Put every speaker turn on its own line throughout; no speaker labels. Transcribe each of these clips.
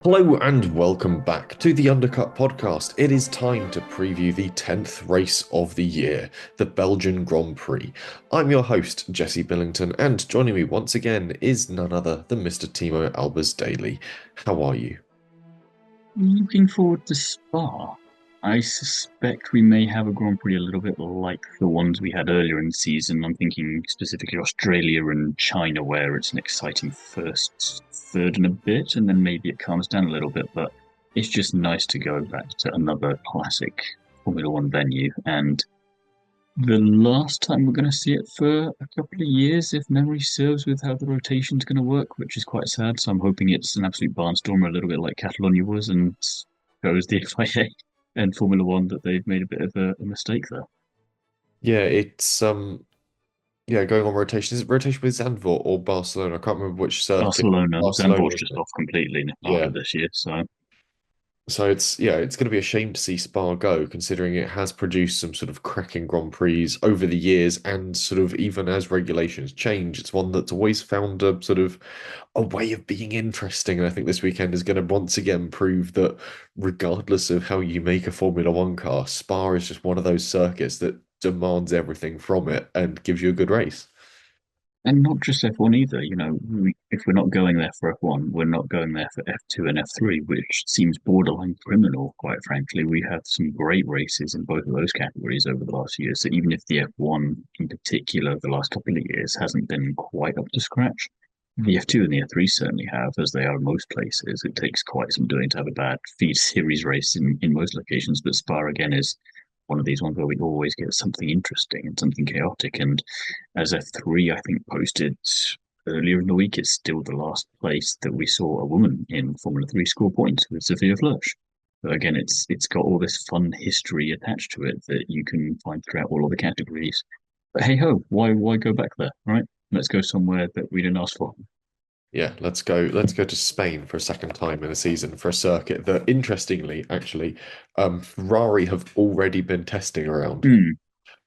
Hello and welcome back to the Undercut podcast. It is time to preview the 10th race of the year, the Belgian Grand Prix. I'm your host, Jesse Billington, and joining me once again is none other than Mr. Thiemo Albers Daly. How are you?
Looking forward to Spa. I suspect we may have a Grand Prix a little bit like the ones we had earlier in the season. I'm thinking specifically Australia and China, where it's an exciting first third and a bit, and then maybe it calms down a little bit. But it's just nice to go back to another classic Formula One venue. And the last time we're going to see it for a couple of years, if memory serves, with how the rotation's going to work, which is quite sad. So I'm hoping it's an absolute barnstormer, a little bit like Catalonia was, and shows the FIA and Formula One that they've made a bit of a mistake there.
Yeah, it's going on rotation. Is it rotation with Zandvoort or Barcelona? I can't remember which circuit.
Barcelona,
Barcelona,
Zandvoort's
wasn't
just
it?
off completely after
Yeah.
this year, so
So it's going to be a shame to see Spa go, considering it has produced some sort of cracking Grand Prix over the years, and sort of even as regulations change, it's one that's always found a sort of a way of being interesting. And I think this weekend is going to once again prove that regardless of how you make a Formula One car, Spa is just one of those circuits that demands everything from it and gives you a good race.
and not just F1 either. If we're not going there for F1, we're not going there for F2 and F3, which seems borderline criminal, quite frankly. We have some great races in both of those categories over the last year. So even if the F1 in particular, the last couple of years, hasn't been quite up to scratch, the F2 and the F3 certainly have, as they are in most places. It takes quite some doing to have a bad feed series race in most locations, but Spa again is one of these ones where we always get something interesting and something chaotic. And as F3, I think, posted earlier in the week, it's still the last place that we saw a woman in Formula 3 score points with Sophia Flörsch. But again, it's got all this fun history attached to it that you can find throughout all of the categories. But hey ho, why go back there, right? Let's go somewhere that we didn't ask for.
Yeah, let's go to Spain for a second time in a season for a circuit that interestingly, actually, Ferrari have already been testing around,
Hmm,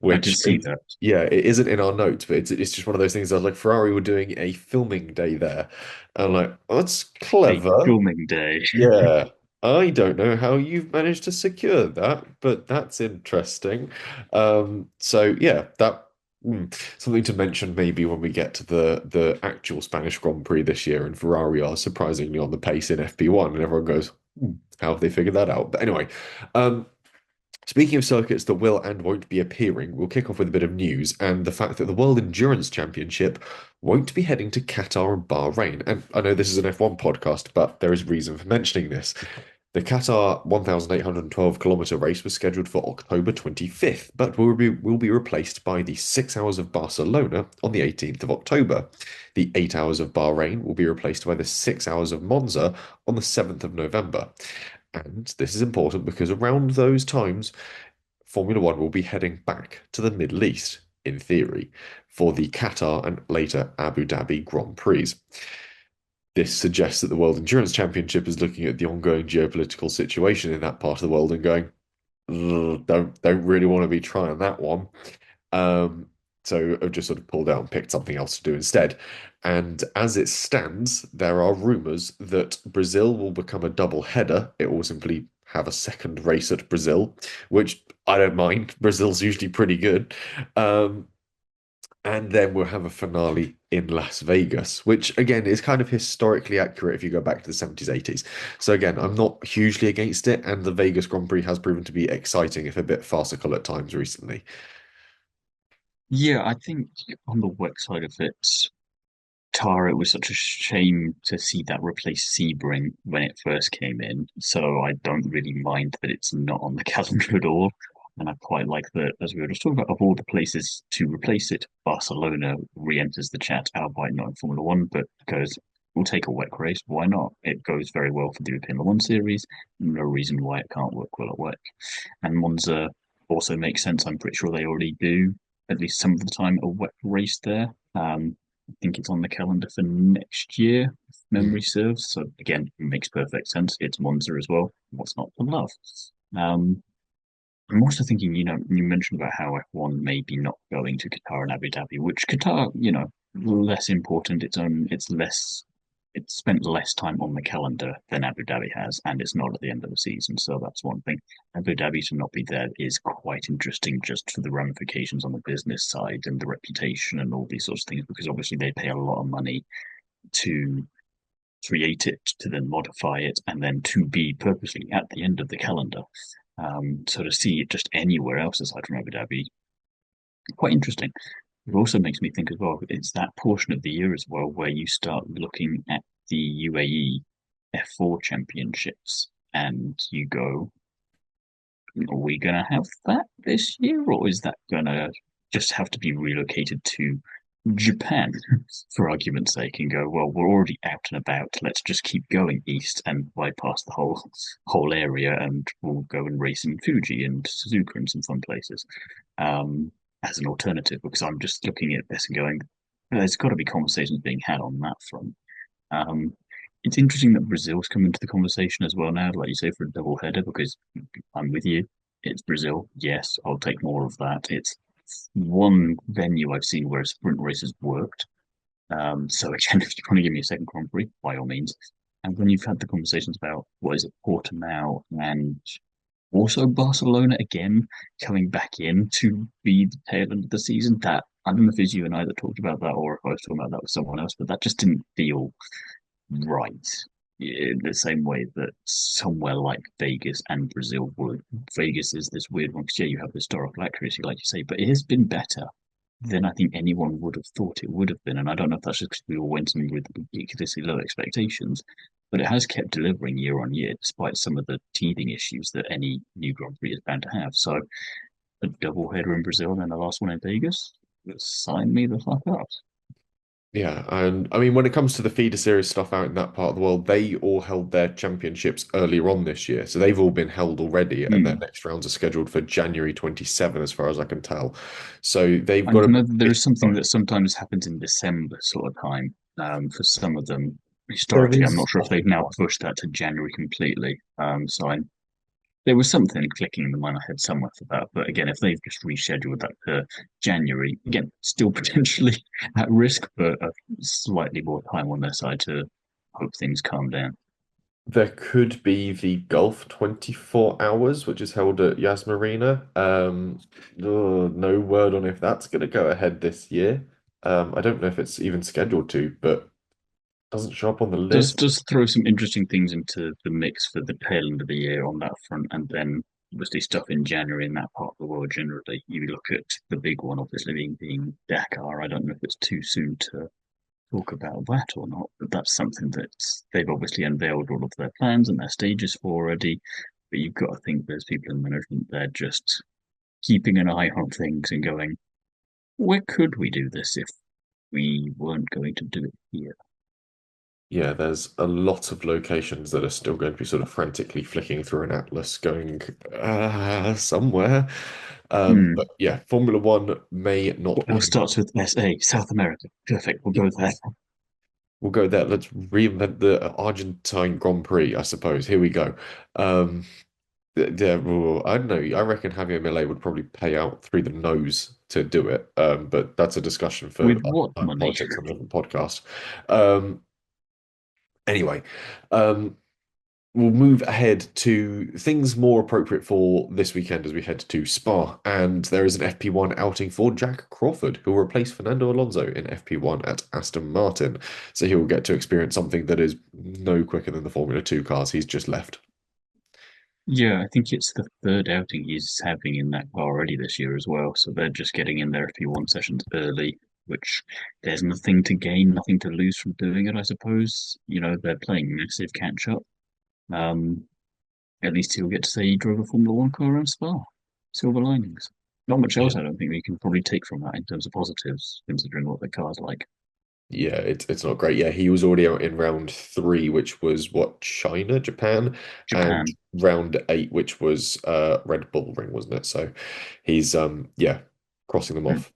I did
which
see
is
that.
yeah, it isn't in our notes, but it's just one of those things. I was like, Ferrari were doing a filming day there. And I'm like, oh, that's
A
clever.
filming day.
Yeah. I don't know how you've managed to secure that, but that's interesting. So yeah, something to mention maybe when we get to the actual Spanish Grand Prix this year, and Ferrari are surprisingly on the pace in FP1, and everyone goes, how have they figured that out? But anyway, um, speaking of circuits that will and won't be appearing, we'll kick off with a bit of news and the fact that the World Endurance Championship won't be heading to Qatar and Bahrain. And I know this is an F1 podcast, but there is reason for mentioning this. The Qatar 1,812-kilometer race was scheduled for October 25th, but will be replaced by the 6 hours of Barcelona on the 18th of October. The 8 hours of Bahrain will be replaced by the 6 hours of Monza on the 7th of November. And this is important because around those times, Formula One will be heading back to the Middle East, in theory, for the Qatar and later Abu Dhabi Grand Prix. This suggests that the World Endurance Championship is looking at the ongoing geopolitical situation in that part of the world and going, don't really want to be trying that one. Um, so I've just sort of pulled out and picked something else to do instead. And as it stands, there are rumors that Brazil will become a double header. It will simply have a second race at Brazil, which I don't mind. Brazil's usually pretty good. Um, and then we'll have a finale in Las Vegas, which again is kind of historically accurate if you go back to the 70s, 80s. So again, I'm not hugely against it, and the Vegas Grand Prix has proven to be exciting, if a bit farcical at times recently.
Yeah, I think on the work side of it, Tara, it was such a shame to see that replace Sebring when it first came in. So I don't really mind that it's not on the calendar at all. And I quite like that, as we were just talking about, of all the places to replace it, Barcelona re-enters the chat, albeit not in Formula One, but goes, we'll take a wet race. Why not? It goes very well for the European Le Mans series. No reason why it can't work well at work. And Monza also makes sense. I'm pretty sure they already do, at least some of the time, a wet race there. I think it's on the calendar for next year, if
Mm.
memory serves. So again, it makes perfect sense. It's Monza as well. What's not to love? Um, I'm also thinking, you mentioned about how F1 may be not going to Qatar and Abu Dhabi, which Qatar, less important. It's less. it spent less time on the calendar than Abu Dhabi has, and it's not at the end of the season. So that's one thing. Abu Dhabi to not be there is quite interesting just for the ramifications on the business side and the reputation and all these sorts of things, because obviously they pay a lot of money to create it, to then modify it, and then to be purposely at the end of the calendar. So to see it just anywhere else aside from Abu Dhabi, quite interesting. It also makes me think as well, it's that portion of the year as well where you start looking at the UAE F4 championships and you go, are we going to have that this year, or is that going to just have to be relocated to Japan, for argument's sake, and go, well, we're already out and about. Let's just keep going east and bypass the whole area, and we'll go and race in Fuji and Suzuka and some fun places as an alternative. Because I'm just looking at this and going, there's got to be conversations being had on that front. Um, it's interesting that Brazil's come into the conversation as well now, like you say, for a double header, because I'm with you. It's Brazil. Yes, I'll take more of that. It's one venue I've seen where a sprint race has worked. So again, if you want to give me a second Grand Prix, by all means. And when you've had the conversations about what is it, Portimao and also Barcelona again coming back in to be the tail end of the season, that I don't know if it's you and I that talked about that or if I was talking about that with someone else, but that just didn't feel right in the same way that somewhere like Vegas and Brazil would. Vegas is this weird one because yeah, you have historical accuracy, like you say, but it has been better than I think anyone would have thought it would have been. And I don't know if that's just because we all went in with ridiculously low expectations, but it has kept delivering year on year, despite some of the teething issues that any new Grand Prix is bound to have. So a double header in Brazil and the last one in Vegas, sign me the fuck up.
Yeah, and I mean, when it comes to the feeder series stuff out in that part of the world, they all held their championships earlier on this year. So they've all been held already, and their
Hmm.
next rounds are scheduled for January 27, as far as I can tell. So they've
I
got a
know that there
bit
is
of
something
time.
that sometimes happens in December sort of time for some of them.
There
Historically, I'm not
is
sure if they've
often
now
one.
pushed that to January completely. There was something clicking in the mind I had somewhere for that. But again, if they've just rescheduled that to January, again, still potentially at risk, but slightly more time on their side to hope things calm down.
There could be the Gulf 24 hours, which is held at Yas Marina. No word on if that's going to go ahead this year. I don't know if it's even scheduled to, but doesn't show up on the
Does
list.
does throw some interesting things into the mix for the tail end of the year on that front, and then obviously stuff in January in that part of the world generally. You look at the big one, obviously being Dakar. I don't know if it's too soon to talk about that or not, but that's something that they've obviously unveiled all of their plans and their stages for already. But you've got to think there's people in management there just keeping an eye on things and going, where could we do this if we weren't going to do it here?
Yeah, there's a lot of locations that are still going to be sort of frantically flicking through an atlas going somewhere. But
Hmm.
yeah, Formula One may not
What
be.
else starts with SA? South America. Perfect. We'll
Yeah,
go there.
we'll go there. Let's reinvent the Argentine Grand Prix, I suppose. Here we go. Um, yeah, well, I don't know. I reckon Javier Milei would probably pay out through the nose to do it. But that's a discussion for
With what money?
politics on a different podcast. Um, anyway, um, we'll move ahead to things more appropriate for this weekend as we head to Spa. And there is an FP1 outing for Jack Crawford, who will replace Fernando Alonso in FP1 at Aston Martin. So he will get to experience something that is no quicker than the Formula 2 cars he's just left.
Yeah, I think it's the third outing he's having in that car already this year as well. So they're just getting in their FP1 sessions early, which there's nothing to gain, nothing to lose from doing it, I suppose. You know, they're playing massive catch up. Um, at least he'll get to say he drove a Formula One car around Spa. Silver linings. Not much else, I don't think we can probably take from that in terms of positives, considering what the car's like.
Yeah, it's not great. Yeah, he was already out in round three, which was what, China, Japan, and
Japan.
round eight, which was Red Bull Ring, wasn't it? So he's yeah, crossing them
Hmm.
off.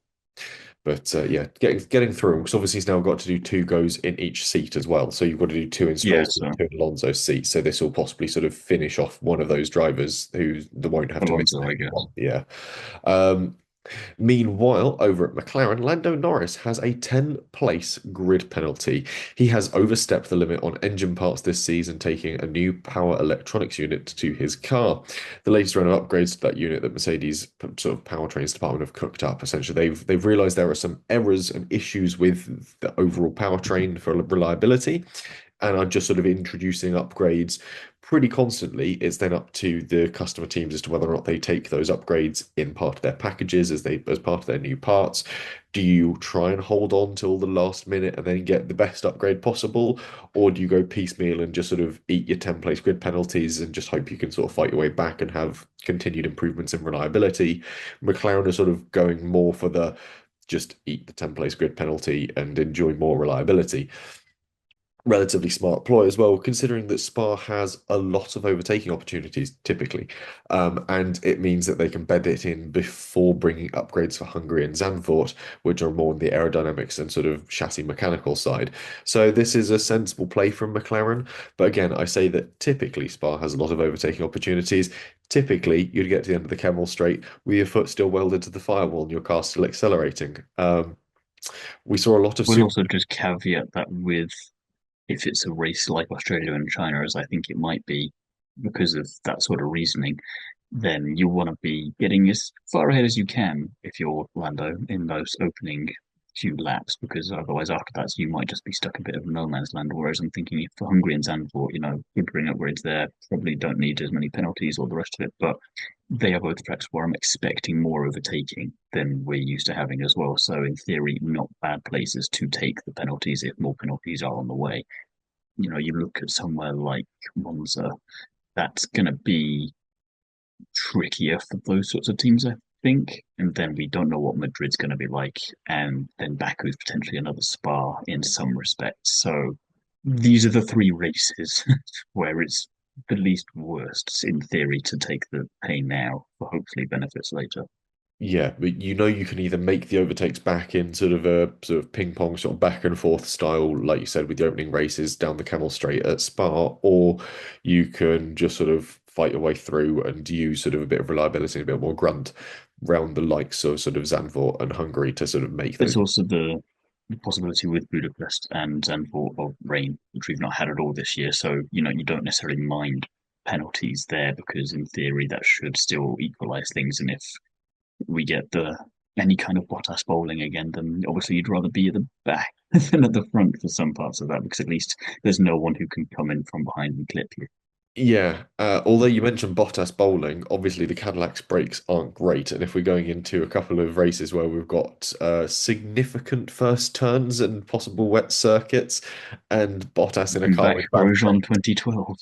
But yeah, getting through because obviously he's now got to do two goes in each seat as well. So you've got to do two in
Yeah,
Stroll's seat,
so
two in Alonso's seat. So this will possibly sort of finish off one of those drivers who won't have to miss
Alonso, I guess.
one. Yeah. Um, Meanwhile, over at McLaren, Lando Norris has a 10-place grid penalty. He has overstepped the limit on engine parts this season, taking a new power electronics unit to his car. The latest round of upgrades to that unit that Mercedes sort of powertrains department have cooked up. Essentially, they've realized there are some errors and issues with the overall powertrain for reliability, and are just sort of introducing upgrades pretty constantly. It's then up to the customer teams as to whether or not they take those upgrades in part of their packages as part of their new parts. Do you try and hold on till the last minute and then get the best upgrade possible, or do you go piecemeal and just sort of eat your 10-place grid penalties and just hope you can sort of fight your way back and have continued improvements in reliability? McLaren are sort of going more for the just eat the 10-place grid penalty and enjoy more reliability. Relatively smart ploy as well, considering that Spa has a lot of overtaking opportunities typically, and it means that they can bed it in before bringing upgrades for Hungary and Zandvoort, which are more on the aerodynamics and sort of chassis mechanical side. So this is a sensible play from McLaren, but again, I say that typically Spa has a lot of overtaking opportunities. Typically, you'd get to the end of the Kemmel Straight with your foot still welded to the firewall and your car still accelerating. We saw a lot of
We'll
super.
also just caveat that with if it's a race like Australia and China, as I think it might be, because of that sort of reasoning, then you want to be getting as far ahead as you can if you're Lando in those opening few laps, because otherwise after that you might just be stuck a bit of no man's land. Whereas I'm thinking if for Hungary and Zandvoort, good bring upgrades there, probably don't need as many penalties or the rest of it, but they are both tracks where I'm expecting more overtaking than we're used to having as well. So in theory, not bad places to take the penalties if more penalties are on the way. You look at somewhere like Monza, that's going to be trickier for those sorts of teams, I think. And then we don't know what Madrid's going to be like. And then Baku's potentially another Spa in some respects. So these are the three races where it's the least worst, in theory, to take the pain now for hopefully benefits later.
Yeah, but you can either make the overtakes back in sort of a sort of ping pong sort of back and forth style, like you said, with the opening races down the Camel Straight at Spa, or you can just sort of fight your way through and use sort of a bit of reliability and a bit more grunt round the likes of sort of Zandvoort and Hungary to sort of make
There's
those.
also the possibility with Budapest and Zandvoort of rain, which we've not had at all this year. So, you don't necessarily mind penalties there because in theory that should still equalise things. And if we get the any kind of Bottas bowling again, then obviously you'd rather be at the back than at the front for some parts of that because at least there's no one who can come in from behind and clip you.
Yeah, although you mentioned Bottas bowling, obviously the Cadillac's brakes aren't great, and if we're going into a couple of races where we've got significant first turns and possible wet circuits, and Bottas in a
Bring
car
back
with bad
Grosjean
brakes,
2012.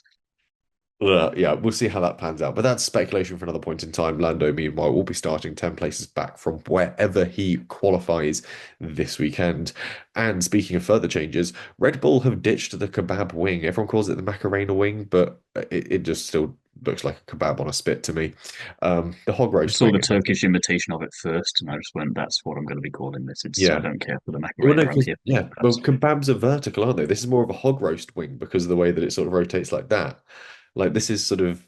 yeah, we'll see how that pans out. But that's speculation for another point in time. Lando, meanwhile, will be starting 10 places back from wherever he qualifies this weekend. And speaking of further changes, Red Bull have ditched the kebab wing. Everyone calls it the Macarena wing, but it just still looks like a kebab on a spit to me. The hog
I
roast
saw
wing,
the Turkish imitation of it first, and I just went, "That's what I'm going to be calling this." I
yeah.
don't care for the
Well, no,
Macarena. I'm
because
here for the
yeah, well,
kebabs.
kebabs are vertical, aren't they? This is more of a hog roast wing because of the way that it sort of rotates like that. Like this is sort of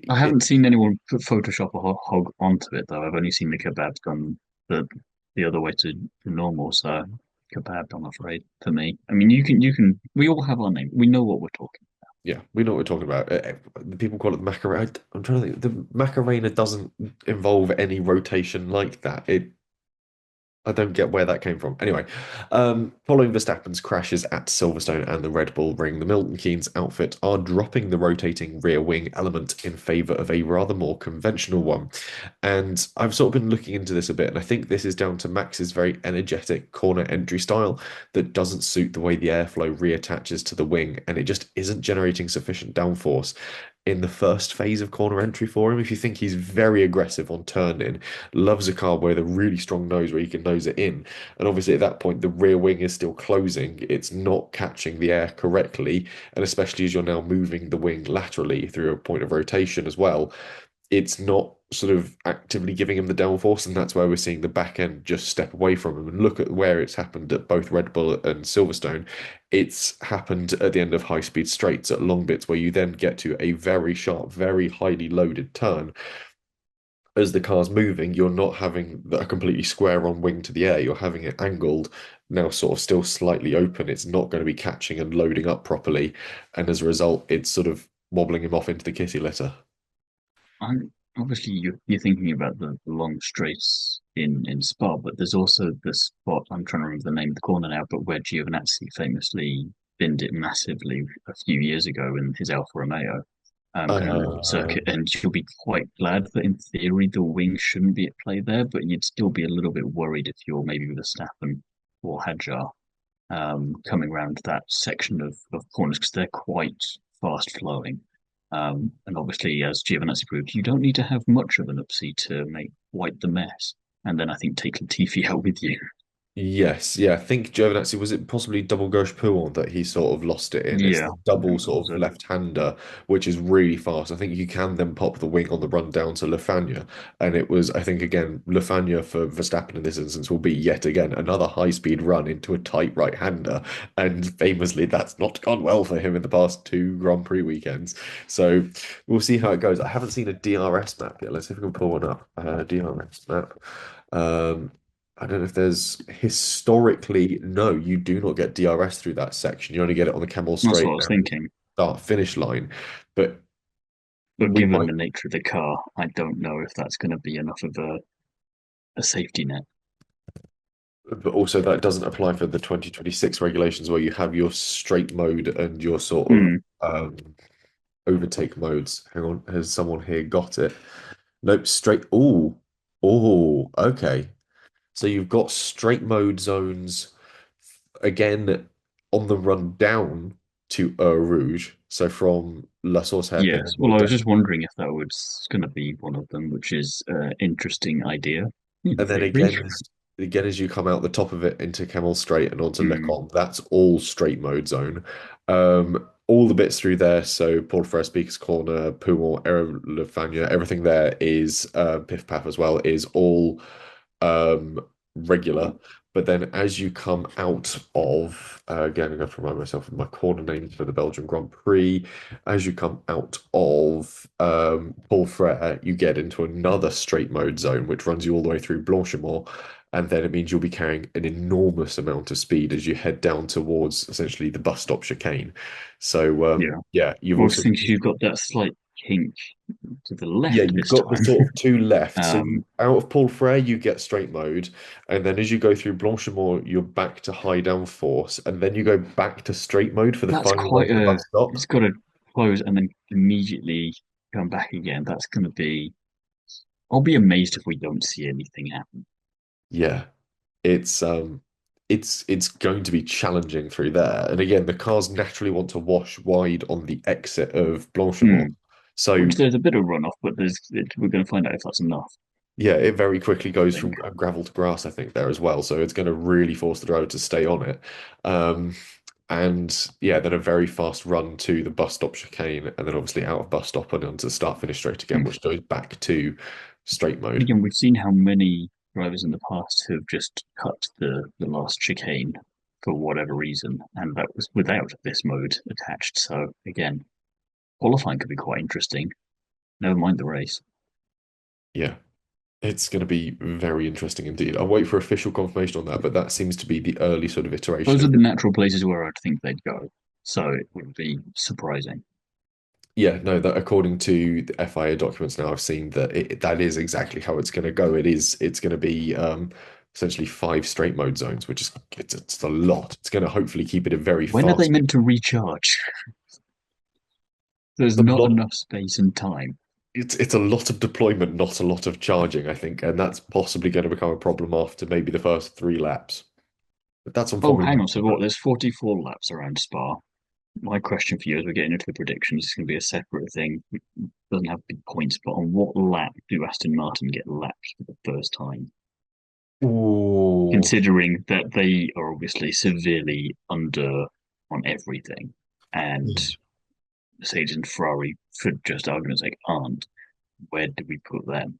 I
it.
haven't seen anyone put Photoshop a hog onto it though. I've only seen the kebabs done the other way to normal. So kebab, I'm afraid for me. I mean, you can. We all have our name. We know what we're talking.
Yeah, we know what we're talking about. The people call it the Macarena. I'm trying to think. The Macarena doesn't involve any rotation like that. I don't get where that came from. Anyway, following Verstappen's crashes at Silverstone and the Red Bull Ring, the Milton Keynes outfit are dropping the rotating rear wing element in favour of a rather more conventional one. And I've sort of been looking into this a bit, and I think this is down to Max's very energetic corner entry style that doesn't suit the way the airflow reattaches to the wing, and it just isn't generating sufficient downforce in the first phase of corner entry for him. If you think he's very aggressive on turn in, loves a car with a really strong nose where he can nose it in. And obviously at that point, the rear wing is still closing. It's not catching the air correctly. And especially as you're now moving the wing laterally through a point of rotation as well, it's not sort of actively giving him the downforce, and that's where we're seeing the back end just step away from him. And look at where it's happened at both Red Bull and Silverstone. It's happened at the end of high speed straights at long bits where you then get to a very sharp, very highly loaded turn, as the car's moving, you're not having a completely square on wing to the air. You're having it angled, now sort of still slightly open. It's not going to be catching and loading up properly. And as a result, it's sort of wobbling him off into the kitty litter.
And obviously, you're thinking about the long straights in Spa, but there's also the spot, I'm trying to remember the name of the corner now, but where Giovinazzi famously binned it massively a few years ago in his Alfa Romeo, kind of little
Uh,
circuit. And you'll be quite glad that in theory the wing shouldn't be at play there, but you'd still be a little bit worried if you're maybe with Verstappen or Hadjar coming around that section of corners because they're quite fast flowing. And obviously, as Giovinazzi proved, you don't need to have much of an upsie to make quite the mess. And then I think take Latifi out with you.
Yes, yeah. I think Giovinazzi, was it possibly double gauche Pouin that he sort of lost it in? It's
Yeah,
the double
it
sort
was
of
a
left-hander, which is really fast. I think you can then pop the wing on the run down to Lafagna. And it was, I think, again, Lafagna for Verstappen in this instance will be yet again another high-speed run into a tight right-hander. And famously, that's not gone well for him in the past two Grand Prix weekends. So we'll see how it goes. I haven't seen a DRS map yet. Let's see if we can pull one up. DRS map. Um, I don't know if there's historically, no, you do not get DRS through that section. You only get it on the Camel
that's what
Straight
I was
and
thinking.
start finish line. But
But
we
given
might,
the nature of the car, I don't know if that's going to be enough of a safety net.
but also that doesn't apply for the 2026 regulations where you have your straight mode and your sort of
Mm,
overtake modes. Hang on, has someone here got it? Nope, straight. Okay. So you've got straight mode zones again on the run down to Eau Rouge. So from La Source
yes.
hairpin
Well,
or
I was
down.
just wondering if that was going to be one of them, which is an interesting idea in
And then
theory.
again as you come out the top of it into Camel Straight and onto
Mm,
Lecom, that's all straight mode zone. All the bits through there, so Paul Frere, Speaker's Corner, Pumel, Aero Lefania, everything there is Piff Paff as well, is all regular. But then as you come out of, again, I'm going to remind myself of my corner names for the Belgian Grand Prix. As you come out of Paul Frere, you get into another straight mode zone, which runs you all the way through Blanchimont. And then it means you'll be carrying an enormous amount of speed as you head down towards essentially the bus stop chicane. So,
yeah.
yeah, you've
Well,
also
since you've got that slight kink to the
yeah,
left
you've
this
got the
time.
sort of two left. So
Um,
out of Paul Frere, you get straight mode, and then as you go through Blanchimont, you're back to high down force, and then you go back to straight mode for the
that's
final run
quite
to the bus
it's
stop.
got to close and then immediately come back again. That's going to be, I'll be amazed if we don't see anything happen.
Yeah, it's going to be challenging through there. And again, the cars naturally want to wash wide on the exit of Blanchimont.
Hmm.
So
Which there's a bit of runoff, but we're going to find out if that's enough.
yeah, it very quickly
I
goes from
think.
gravel to grass, I think, there as well. So it's going to really force the driver to stay on it. Um, and yeah, then a very fast run to the bus stop chicane, and then obviously out of bus stop and onto start finish straight again,
Hmm.
which goes back to straight
But
mode.
again, we've seen how many drivers in the past have just cut the last chicane for whatever reason, and that was without this mode attached. So again, qualifying could be quite interesting. Never mind the race.
Yeah, it's going to be very interesting indeed. I'll wait for official confirmation on that, but that seems to be the early sort of iteration
Those are
of
the natural places where I'd think they'd go. So it would be surprising.
yeah, no, that according to the FIA documents now, I've seen that that is exactly how it's going to go. It's going to be essentially five straight mode zones, which is it's a lot. It's going to hopefully keep it a very
When are they
fast.
meant to recharge? There's
A
not
lot.
enough space and time.
It's a lot of deployment, not a lot of charging, I think, and that's possibly going to become a problem after maybe the first three laps. But that's on
Oh,
Formula
hang
One.
on. So what? There's 44 laps around Spa. My question for you as we're getting into the predictions, it's going to be a separate thing. It doesn't have big points, but on what lap do Aston Martin get lapped for the first time?
Ooh.
Considering that they are obviously severely under on everything, and Mercedes and Ferrari, for just argument's sake, aren't. Where do we put them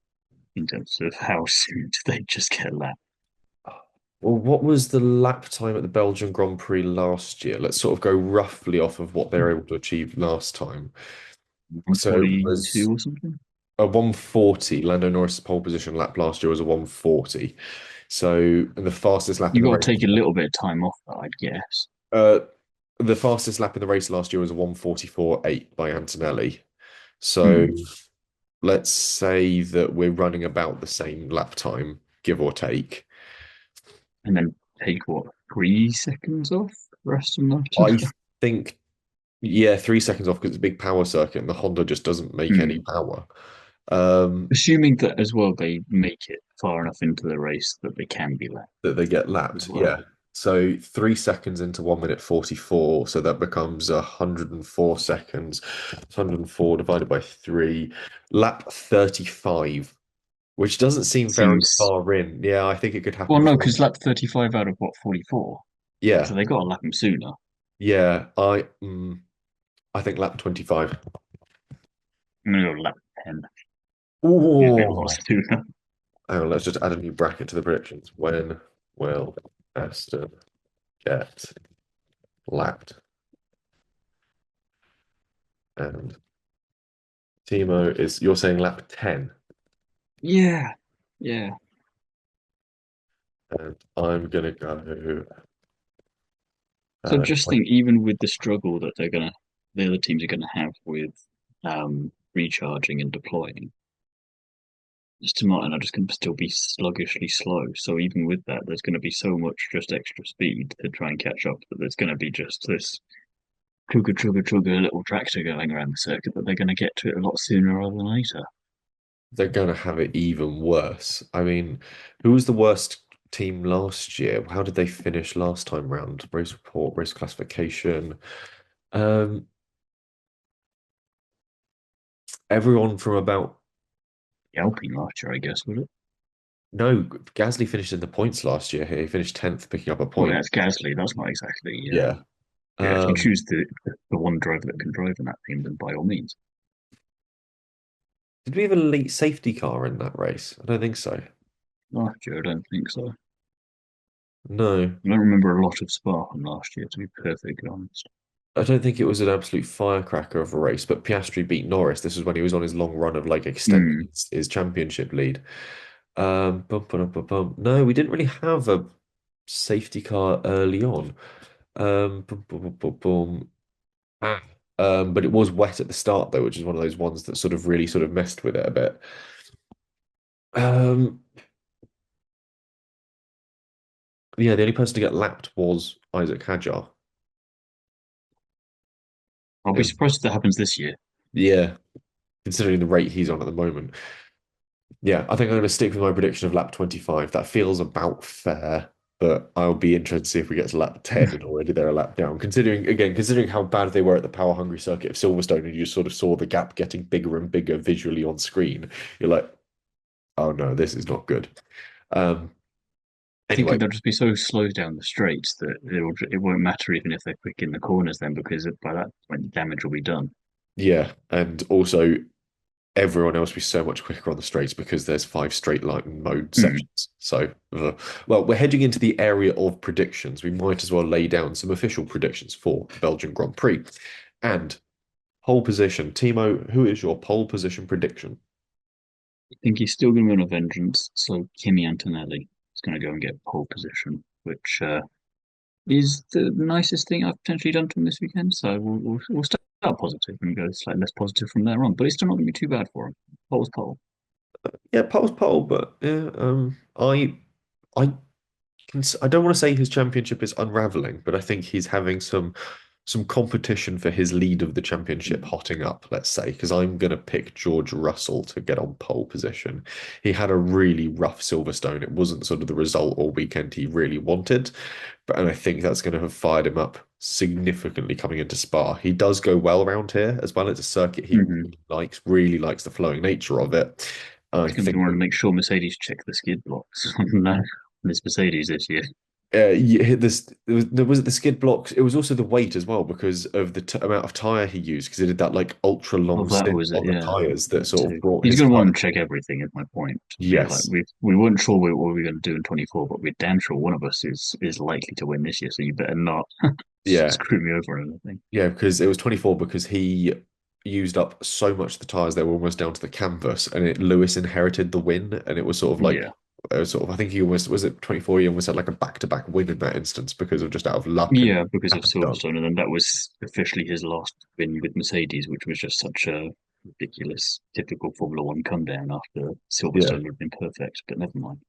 in terms of how soon do they just get lapped?
Well, what was the lap time at the Belgian Grand Prix last year? Let's sort of go roughly off of what they were able to achieve last time. So it
142
was
or something?
a 140. Lando Norris' pole position lap last year was a 140. So the fastest lap in
You
the
got to
race,
take a little bit of time off that, I'd guess.
uh, the fastest lap in the race last year was a 144.8 by Antonelli. So
Hmm.
let's say that we're running about the same lap time, give or take.
And then take what, 3 seconds off for Aston Martin?
I think, yeah, 3 seconds off because it's a big power circuit and the Honda just doesn't make any
Hmm.
power. Um,
Assuming that as well, they make it far enough into the race that they can be lapped
that they get
as
lapped.
well.
Yeah. So 3 seconds into 1 minute 44. So that becomes 104 seconds. 104 divided by three. Lap 35, which doesn't seem very
Seems
far in. Yeah, I think it could happen
well, no,
before.
because lap 35 out of what, 44. So
Yeah.
they got to lap him sooner.
Yeah. I think lap 25.
I'm gonna go lap 10 if it was
Oh,
sooner.
hang on, let's just add a new bracket to the predictions. When will Aston get lapped? And Thiemo is, you're saying lap 10.
Yeah, yeah.
And I'm gonna go
So just think,
20.
even with the struggle that the other teams are gonna have with recharging and deploying, Aston Martin are just going to still be sluggishly slow. So even with that, there's going to be so much just extra speed to try and catch up that there's going to be just this chugga chugga chugga little tractor going around the circuit that they're going to get to it a lot sooner rather than later.
They're gonna have it even worse. I mean, who was the worst team last year? How did they finish last time round? Race report, race classification. Um, Everyone from about
The Alpine last year, I guess, was it?
no, Gasly finished in the points last year. He finished 10th, picking up a
Well,
point.
that's Gasly. That's not exactly.
Yeah.
Yeah, if you
Um,
choose the one driver that can drive in that team, then by all means.
did we have a late safety car in that race? I don't think so.
Last year, I don't think so.
No,
I don't remember a lot of Spa from last year, to be perfectly honest.
I don't think it was an absolute firecracker of a race, but Piastri beat Norris. This was when he was on his long run of like extending
Hmm.
his championship lead. Bum, bum, bum, bum. No, we didn't really have a safety car early on. Bum, bum, bum, bum, bum. Ah. But it was wet at the start though, which is one of those ones that sort of really sort of messed with it a bit. Um, yeah, the only person to get lapped was Isaac Hadjar.
I'll be
Um,
surprised if that happens this year.
yeah, considering the rate he's on at the moment. Yeah, I think I'm going to stick with my prediction of lap 25. That feels about fair, but I'll be interested to see if we get to lap 10 and already they're a lap down. Considering how bad they were at the power hungry circuit of Silverstone, and you sort of saw the gap getting bigger and bigger visually on screen, you're like, oh no, this is not good. Um,
I think
anyway,
they'll just be so slow down the straights that it won't matter even if they're quick in the corners then because by that point the damage will be done.
yeah, and also everyone else be so much quicker on the straights because there's five straight line mode
Hmm.
sections. So, well, we're heading into the area of predictions. We might as well lay down some official predictions for the Belgian Grand Prix. And pole position, Thiemo, who is your pole position prediction?
I think he's still going to win a vengeance, so Kimi Antonelli is going to go and get pole position, which is the nicest thing I've potentially done to him this weekend. So we'll start positive and go slightly less positive from there on. But it's still not going to be too bad for him. Pole's pole.
Yeah, pole's pole, but yeah, I I don't want to say his championship is unraveling, but I think he's having some competition for his lead of the championship hotting up, let's say, because I'm going to pick George Russell to get on pole position. He had a really rough Silverstone. It wasn't sort of the result or weekend he really wanted, and I think that's going to have fired him up significantly coming into Spa. He does go well around here as well. It's a circuit he
Mm-hmm.
really likes the flowing nature of it. I
He's going to be
think
wanting to make sure Mercedes check the skid blocks on this Mercedes this year.
you hit this. Was it the skid blocks? It was also the weight as well because of the t amount of tire he used because he did that like ultra
Oh,
long
that
stint
was it.
on the
Yeah,
tires that
that
sort of
too.
brought
He's
his
going to
tire.
want to check everything. Is my point. To be like,
Yes,
we weren't sure what we were going to do in 24, but we're damn sure one of us is likely to win this year. So you better not
yeah,
screw me over or anything.
yeah. Because it was 24 because used up so much of the tires they were almost down to the canvas, and Lewis inherited the win, and it was sort of like
Yeah.
I think he almost was it 24. He almost had like a back-to-back win in that instance because of just out of luck and
Yeah, because of
happened done.
Silverstone, and then that was officially his last win with Mercedes, which was just such a ridiculous, typical Formula One come down after
Yeah.
Silverstone would have been perfect, but never mind.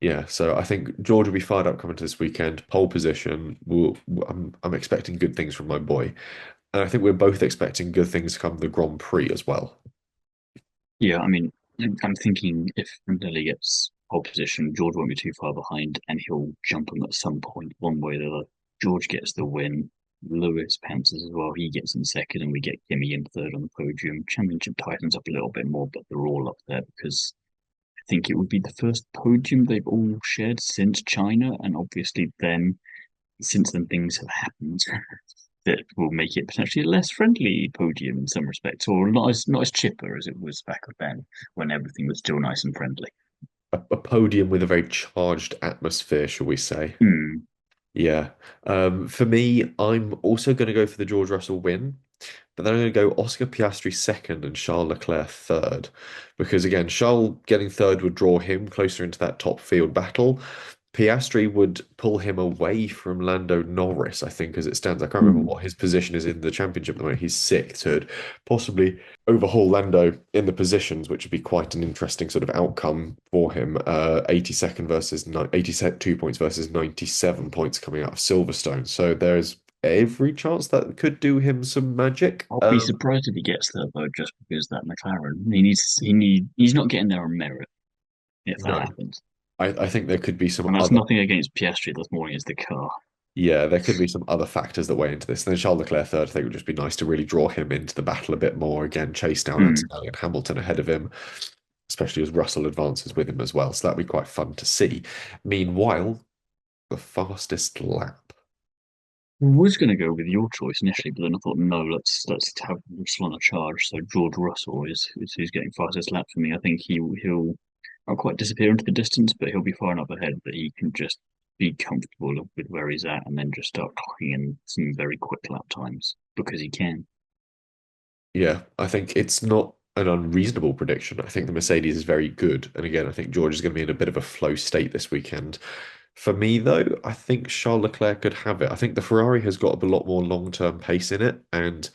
Yeah, so I think George will be fired up coming to this weekend. Pole position. I'm expecting good things from my boy, and I think we're both expecting good things to come the Grand Prix as well.
Yeah, I mean, I'm thinking if Lily gets pole position, George won't be too far behind, and he'll jump him at some point, one way or the other. George gets the win. Lewis pounces as well. He gets in second, and we get Kimmy in third on the podium. Championship tightens up a little bit more, but they're all up there because I think it would be the first podium they've all shared since China, and obviously then, since then, things have happened that will make it potentially a less friendly podium in some respects, or not as chipper as it was back then when everything was still nice and friendly.
A podium with a very charged atmosphere, shall we say?
Hmm.
Yeah. For me, I'm also going to go for the George Russell win, but then I'm going to go Oscar Piastri second and Charles Leclerc third, because again, Charles getting third would draw him closer into that top field battle. Piastri would pull him away from Lando Norris, I think, as it stands. I can't remember
Hmm.
what his position is in the championship at the moment. He's sixth, so it'd possibly overhaul Lando in the positions, which would be quite an interesting sort of outcome for him. 82nd versus 82 points versus 97 points coming out of Silverstone. So there's every chance that could do him some magic.
I'll be surprised if he gets there though, just because that McLaren he's not getting there on merit if that
No,
happens.
I think there could be some
And that's
other.
nothing against Piastri this morning. It's the car.
Yeah, there could be some other factors that weigh into this. And then Charles Leclerc third, I think it would just be nice to really draw him into the battle a bit more. Again, chase down
Hmm.
Antonelli and Hamilton ahead of him, especially as Russell advances with him as well. So that'd be quite fun to see. Meanwhile, the fastest lap.
I was going to go with your choice initially, but then I thought, no, let's have Russell on a charge. So George Russell is who's getting fastest lap for me. I think he'll not quite disappear into the distance, but he'll be far enough ahead that he can just be comfortable with where he's at and then just start clocking in some very quick lap times because he can.
Yeah, I think it's not an unreasonable prediction. I think the Mercedes is very good. And again, I think George is going to be in a bit of a flow state this weekend. For me, though, I think Charles Leclerc could have it. I think the Ferrari has got a lot more long-term pace in it and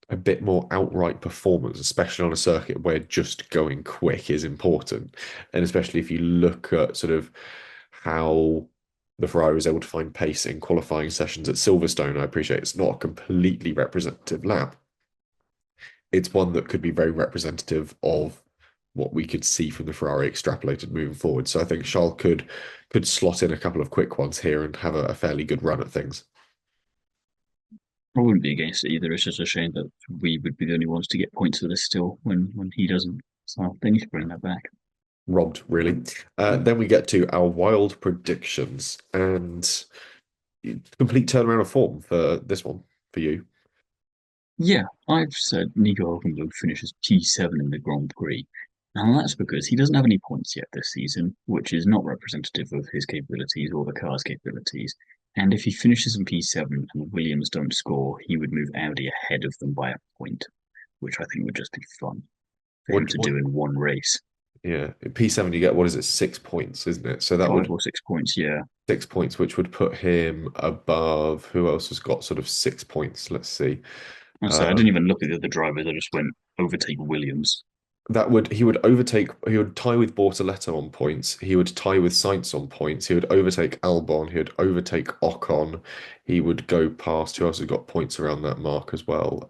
a bit more outright performance, especially on a circuit where just going quick is important. And especially if you look at sort of how the Ferrari was able to find pace in qualifying sessions at Silverstone, I appreciate it's not a completely representative lap. It's one that could be very representative of what we could see from the Ferrari extrapolated moving forward. So I think Charles could slot in a couple of quick ones here and have a fairly good run at things.
I wouldn't be against it either. It's just a shame that we would be the only ones to get points for this still when he doesn't. So they need to bring that back.
Robbed, really. Then we get to our wild predictions and complete turnaround of form for this one for you.
Yeah, I've said Nico Hulkenberg finishes P7 in the Grand Prix. And that's because he doesn't have any points yet this season, which is not representative of his capabilities or the car's capabilities. And if he finishes in P7 and Williams don't score, he would move Audi ahead of them by a point, which I think would just be fun for him to
What
do in one race.
yeah, in P7 you get what is it, 6 points, isn't it? So that
Five
would
or 6 points, yeah.
6 points, which would put him above who else has got sort of 6 points? Let's see.
And so I
Uh,
didn't even look at the other drivers, I just went overtake Williams.
that would he would tie with Bortoleto on points. He would tie with Sainz on points. He would overtake Albon. He would overtake Ocon. He would go past who else has got points around that mark as well.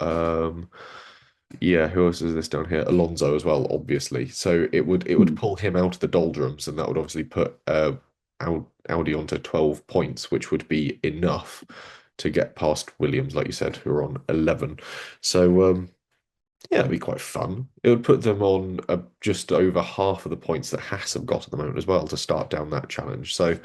Yeah, who else is this down here? Alonso as well, obviously. So it would
Hmm.
pull him out of the doldrums, and that would obviously put Audi onto 12 points, which would be enough to get past Williams, like you said, who are on 11. So yeah, it'd be quite fun. It would put them on just over half of the points that Haas have got at the moment as well to start down that challenge. So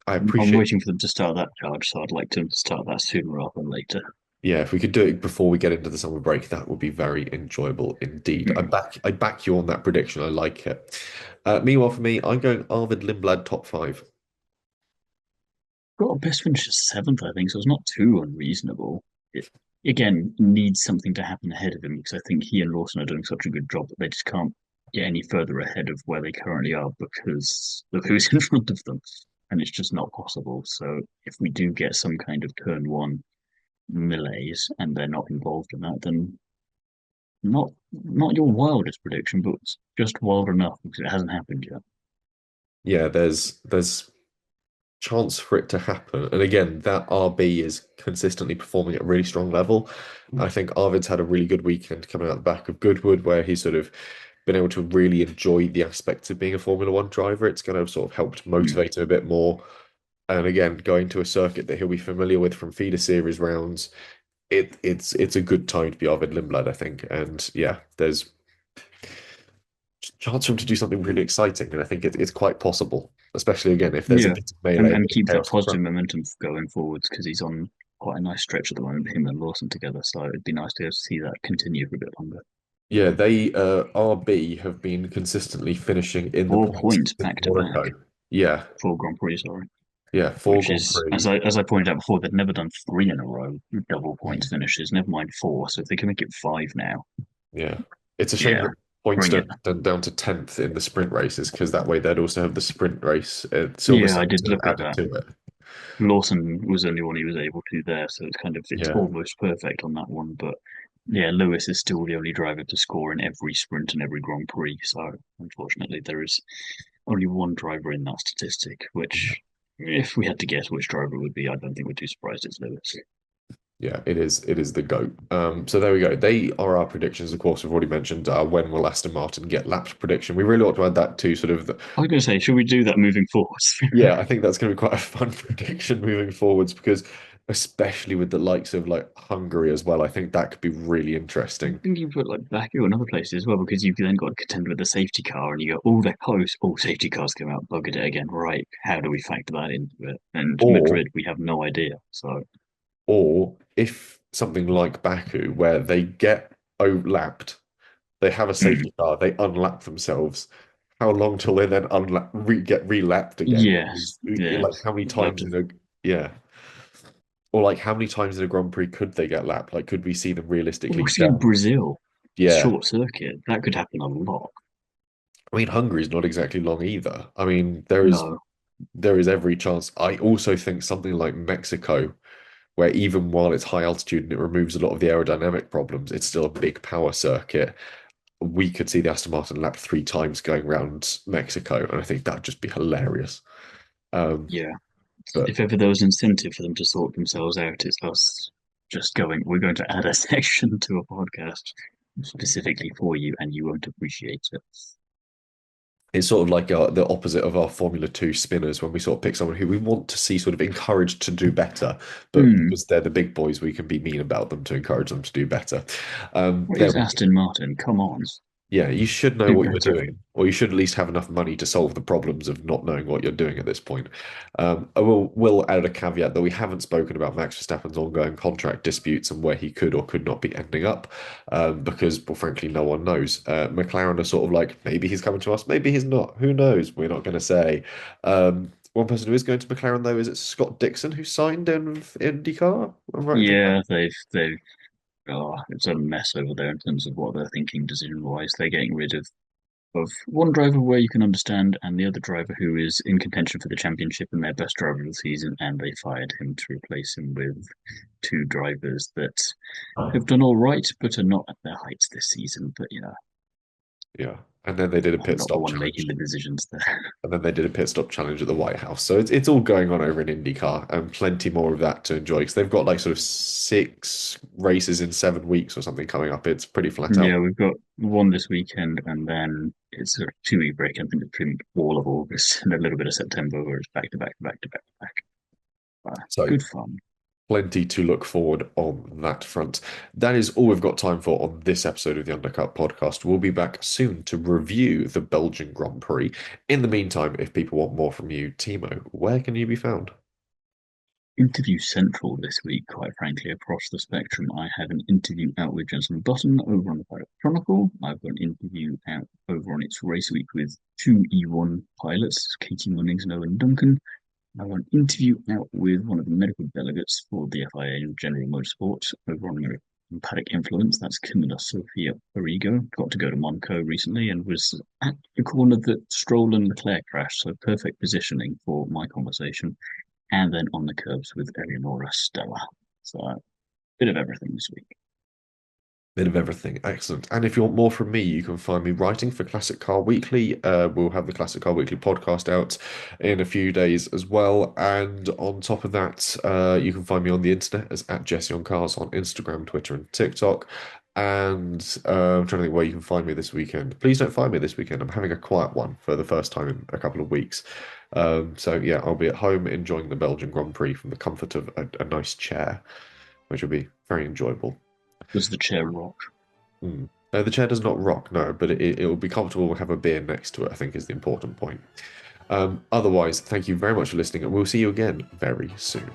I
I'm
appreciate,
waiting for them to start that charge, so I'd like them to start that sooner rather than later.
yeah, if we could do it before we get into the summer break, that would be very enjoyable indeed.
Hmm.
I back you on that prediction. I like it. Meanwhile, for me, I'm going Arvid Lindblad top five.
Got a best finish as seventh, I think, so it's not too unreasonable. again, needs something to happen ahead of him because I think he and Lawson are doing such a good job that they just can't get any further ahead of where they currently are because of who's in front of them. And it's just not possible. So if we do get some kind of turn one melees and they're not involved in that, then not your wildest prediction, but just wild enough because it hasn't happened yet.
Yeah, there's chance for it to happen. And again, that RB is consistently performing at a really strong level. I think Arvid's had a really good weekend coming out the back of Goodwood, where he's sort of been able to really enjoy the aspects of being a Formula One driver. It's kind of sort of helped
Mm.
motivate him a bit more. And again, going to a circuit that he'll be familiar with from feeder series rounds, it's a good time to be Arvid Lindblad, I think. And yeah, there's chance for him to do something really exciting, and I think it's quite possible, especially again if there's a
Yeah,
bit of melee,
and
a
and
bit of
keep that
chaos at the
positive
front.
momentum going forwards because he's on quite a nice stretch at the moment, him and Lawson together. So it'd be nice to be able to see that continue for a bit longer.
Yeah, they RB have been consistently finishing in the
4
points
points
since
back to back
Monaco. Yeah,
for Grand Prix, sorry.
yeah, four
Which
Grand
is, as
Prix.
I pointed out before, they've never done three in a row double points
Mm.
finishes. Never mind four. So if they can make it five now,
Yeah, it's a shame
yeah,
that points
bring it.
don't down to 10th in the sprint races because that way they'd also have the sprint race
Yeah, I
Silverstone
did
sort of
look at
added
that.
to it.
Lawson was the only one he was able to there, so it's
Yeah,
almost perfect on that one. But yeah, Lewis is still the only driver to score in every sprint and every Grand Prix. So unfortunately, there is only one driver in that statistic. Which, if we had to guess which driver it would be, I don't think we're too surprised it's Lewis.
yeah, it is the GOAT. So there we go. They are our predictions. Of course, we've already mentioned when will Aston Martin get lapped prediction. We really ought to add that to sort of the,
I was going to say, should we do that moving forwards?
yeah, I think that's going to be quite a fun prediction moving forwards because especially with the likes of like Hungary as well, I think that could be really
I
interesting.
think you put like Baku and other places as well because you've then got to contend with the safety car and you go, oh, they're close. Oh, safety cars come out, buggered it again. Right. How do we factor that into it? And
Or
Madrid, we have no idea. So,
or if something like Baku where they get lapped, they have a
mm,
safety car, they unlap themselves. How long till they then get relapped again?
yes, yeah.
Like how many
We'll have
times
to,
in a yeah. Or like how many times in a Grand Prix could they get lapped? Like could we see them realistically
obviously in
down?
Brazil,
Yeah.
short circuit, that could happen a lot.
I mean, Hungary's not exactly long either. I mean, there is
No,
there is every chance. I also think something like Mexico, where even while it's high altitude and it removes a lot of the aerodynamic problems, it's still a big power circuit. We could see the Aston Martin lapped 3 times going around Mexico, and I think that'd just be hilarious. Um,
yeah.
but
If ever there was incentive for them to sort themselves out, it's us just going, we're going to add a section to a podcast specifically for you and you won't appreciate it.
it's sort of like the opposite of our Formula 2 spinners when we sort of pick someone who we want to see sort of encouraged to do better, but
Hmm.
because they're the big boys, we can be mean about them to encourage them to do better.
What
There
is
we go.
Aston Martin? Come on.
Yeah, you should know
Do
what you're
better.
doing, or you should at least have enough money to solve the problems of not knowing what you're doing at this point. I will add a caveat that we haven't spoken about Max Verstappen's ongoing contract disputes and where he could or could not be ending up, because, well, frankly, no one knows. McLaren are sort of like, maybe he's coming to us, maybe he's not. Who knows? We're not going to say. One person who is going to McLaren, though, is it Scott Dixon who signed in with IndyCar? I'm right in thinking that.
Yeah, they've it's a mess over there in terms of what they're thinking decision wise. They're getting rid of one driver where you can understand, and the other driver who is in contention for the championship and their best driver of the season, and they fired him to replace him with two drivers that have done all right, but are not at their heights this season. But
Yeah. And then they did a
I'm
pit
not the
stop
one making
challenge.
the decisions there.
And then they did a pit stop challenge at the White House. So it's all going on over in IndyCar and plenty more of that to enjoy because they've got like sort of 6 races in 7 weeks or something coming up. It's pretty flat
Yeah,
out.
we've got one this weekend, and then it's a 2 week break. I think between all of August and a little bit of September, where it's back to back to back to back to back.
So
Good fun.
plenty to look forward on that front. That is all we've got time for on this episode of the Undercut podcast. We'll be back soon to review the Belgian Grand Prix. In the meantime, if people want more from you, Thiemo, where can you be found?
Interview central this week, quite frankly, across the spectrum. I have an interview out with Jensen Button over on the Pirate Chronicle. I've got an interview out over on its race week with two E1 pilots, Katie Munnings and Owen Duncan. I got an interview out with one of the medical delegates for the FIA and General Motorsport over on Paddock Influence. That's Camilla Sofia Arrigo. Got to go to Monaco recently and was at the corner that Stroll and Leclerc crashed, so perfect positioning for my conversation. And then on the curbs with Eleonora Stella. So a bit of everything this week.
Bit of everything. Excellent. And if you want more from me, you can find me writing for Classic Car Weekly. We'll have the Classic Car Weekly podcast out in a few days as well. And on top of that, you can find me on the internet as at Jesse on Cars on Instagram, Twitter, and TikTok. And I'm trying to think where you can find me this weekend. Please don't find me this weekend. I'm having a quiet one for the first time in a couple of weeks. So yeah, I'll be at home enjoying the Belgian Grand Prix from the comfort of a nice chair, which will be very enjoyable.
Does the chair rock?
Mm. The chair does not rock, no, but it will be comfortable. We'll have a beer next to it, I think is the important point. Otherwise, thank you very much for listening, and we'll see you again very soon.